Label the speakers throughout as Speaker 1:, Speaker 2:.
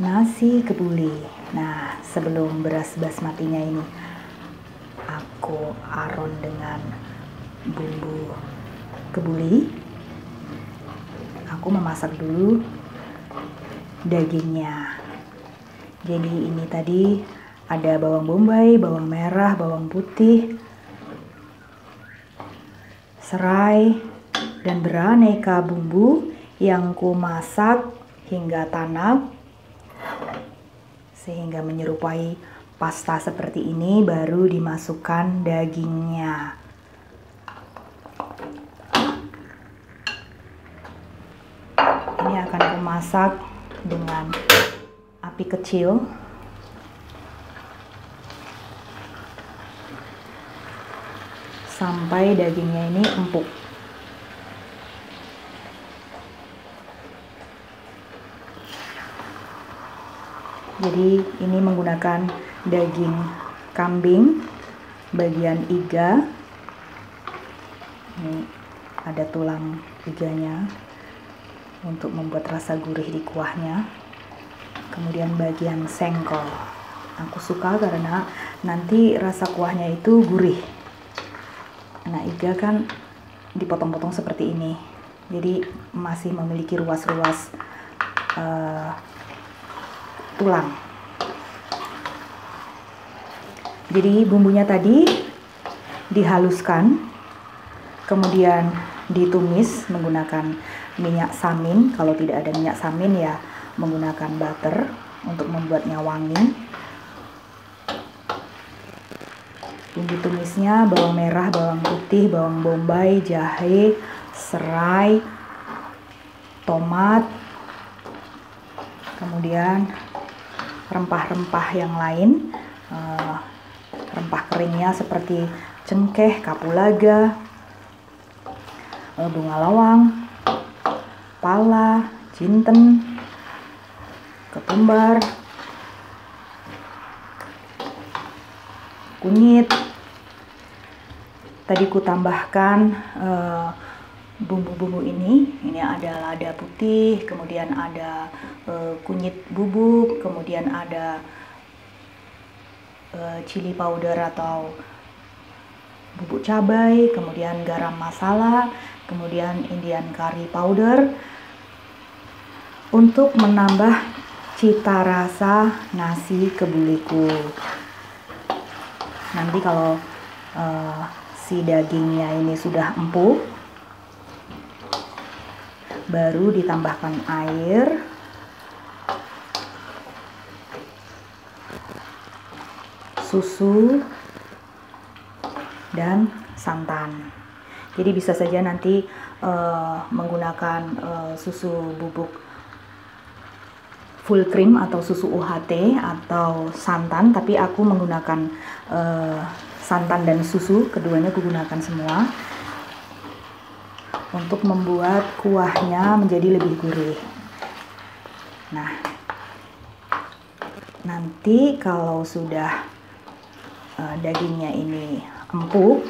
Speaker 1: Nasi kebuli. Nah, sebelum beras basmatinya ini aku aron dengan bumbu kebuli, aku memasak dulu dagingnya. Jadi ini tadi ada bawang bombay, bawang merah, bawang putih, serai, dan beraneka bumbu yang ku masak hingga tanak sehingga menyerupai pasta seperti ini. Baru dimasukkan dagingnya. Ini akan ku masak dengan api kecil sampai dagingnya ini empuk. Jadi ini menggunakan daging kambing bagian iga. Ini ada tulang iganya untuk membuat rasa gurih di kuahnya. Kemudian bagian sengkol, aku suka karena nanti rasa kuahnya itu gurih. Nah, iga kan dipotong-potong seperti ini, jadi masih memiliki ruas-ruas tulang. Jadi bumbunya tadi dihaluskan, kemudian ditumis menggunakan minyak samin. Kalau tidak ada minyak samin ya menggunakan butter untuk membuatnya wangi. Bumbu tumisnya bawang merah, bawang putih, bawang bombay, jahe, serai, tomat, kemudian rempah-rempah yang lain, rempah keringnya seperti cengkeh, kapulaga, bunga lawang, pala, jinten, ketumbar, kunyit. Tadi ku tambahkan bumbu-bumbu ini ada lada putih, kemudian ada kunyit bubuk, kemudian ada chili powder atau bubuk cabai, kemudian garam masala, kemudian Indian curry powder untuk menambah cita rasa nasi kebuliku. Nanti kalau si dagingnya ini sudah empuk, baru ditambahkan air, susu, dan santan. Jadi bisa saja nanti menggunakan susu bubuk full cream atau susu UHT atau santan, tapi aku menggunakan santan dan susu, keduanya aku gunakan semua untuk membuat kuahnya menjadi lebih gurih. Nah, nanti kalau sudah dagingnya ini empuk,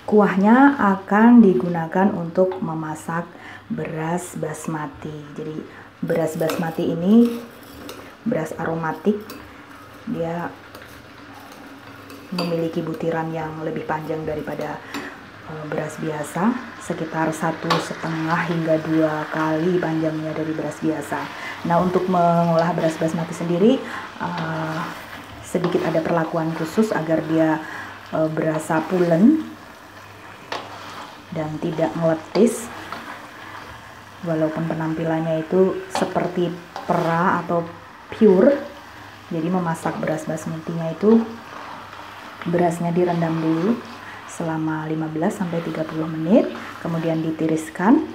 Speaker 1: kuahnya akan digunakan untuk memasak beras basmati. Jadi beras basmati ini beras aromatik, dia memiliki butiran yang lebih panjang daripada beras biasa, sekitar 1,5 hingga 2 kali panjangnya dari beras biasa. Nah, untuk mengolah beras basmati sendiri sedikit ada perlakuan khusus agar dia berasa pulen dan tidak meletis, walaupun penampilannya itu seperti pera atau pure. Jadi memasak beras basmatinya itu berasnya direndam dulu selama 15-30 menit, kemudian ditiriskan,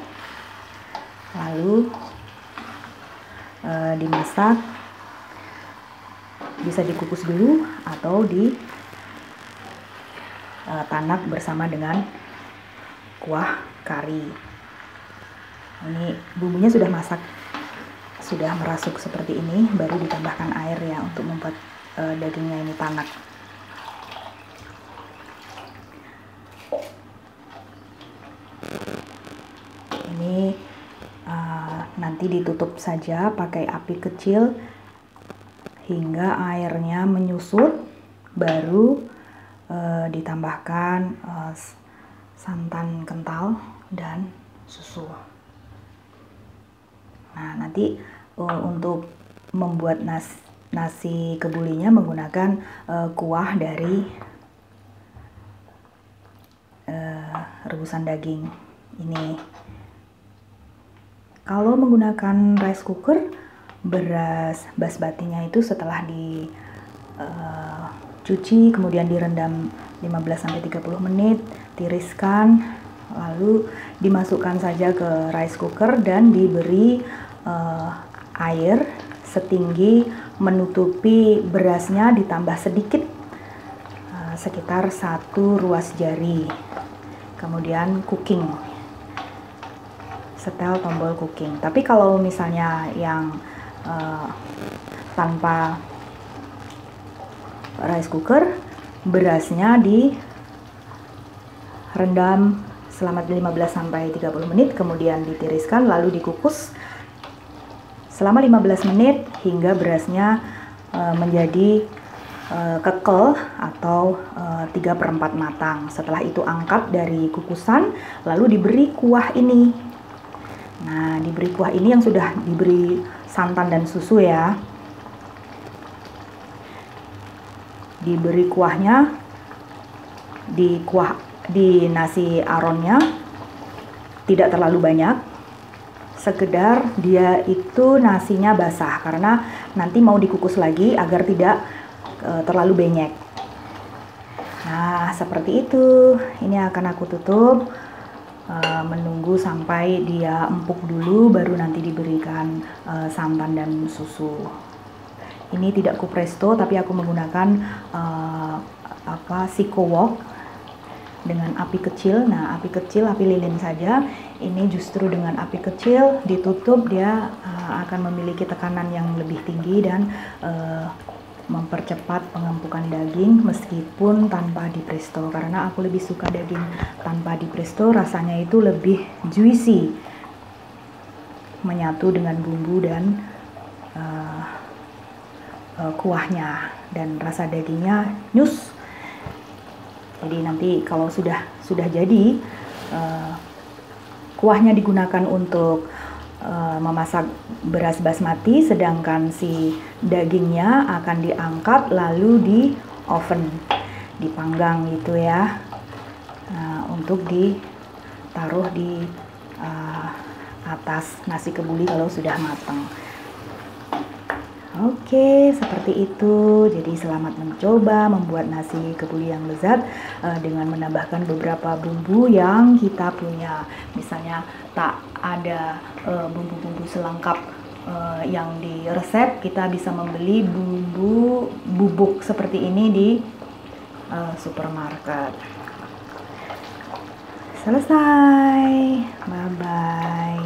Speaker 1: lalu dimasak. Bisa dikukus dulu atau di tanak bersama dengan kuah kari. Ini bumbunya sudah masak, sudah merasuk seperti ini, baru ditambahkan air ya untuk membuat dagingnya ini tanak. Ini nanti ditutup saja pakai api kecil hingga airnya menyusut, baru ditambahkan santan kental dan susu. Nah, nanti untuk membuat nasi kebulinya menggunakan kuah dari rebusan daging ini. Kalau menggunakan rice cooker, beras basmatinya itu setelah dicuci kemudian direndam 15-30 menit, tiriskan, lalu dimasukkan saja ke rice cooker dan diberi air setinggi menutupi berasnya, ditambah sedikit sekitar 1 ruas jari. Kemudian cooking, setel tombol cooking. Tapi kalau misalnya yang tanpa rice cooker, berasnya direndam selama 15-30 menit, kemudian ditiriskan lalu dikukus selama 15 menit hingga berasnya menjadi kekel atau 3/4 matang. Setelah itu angkat dari kukusan lalu diberi kuah ini. Nah, diberi kuah ini yang sudah diberi santan dan susu ya. Diberi kuahnya di nasi aronnya tidak terlalu banyak, sekedar dia itu nasinya basah karena nanti mau dikukus lagi agar tidak terlalu benyek. Nah, seperti itu. Ini akan aku tutup, menunggu sampai dia empuk dulu, baru nanti diberikan santan dan susu. Ini tidak kupresto, tapi aku menggunakan siko wok dengan api kecil. Nah, api kecil, api lilin saja. Ini justru dengan api kecil ditutup, dia akan memiliki tekanan yang lebih tinggi dan mempercepat pengempukan daging meskipun tanpa dipresto, karena aku lebih suka daging tanpa dipresto, rasanya itu lebih juicy, menyatu dengan bumbu dan kuahnya, dan rasa dagingnya nyus. Jadi nanti kalau sudah jadi, kuahnya digunakan untuk memasak beras basmati, sedangkan si dagingnya akan diangkat lalu di oven, dipanggang gitu ya. Nah, untuk ditaruh di atas nasi kebuli kalau sudah matang. Oke, seperti itu. Jadi selamat mencoba membuat nasi kebuli yang lezat dengan menambahkan beberapa bumbu yang kita punya. Misalnya tak ada bumbu-bumbu selengkap yang di resep, kita bisa membeli bumbu bubuk seperti ini di supermarket. Selesai. Bye-bye.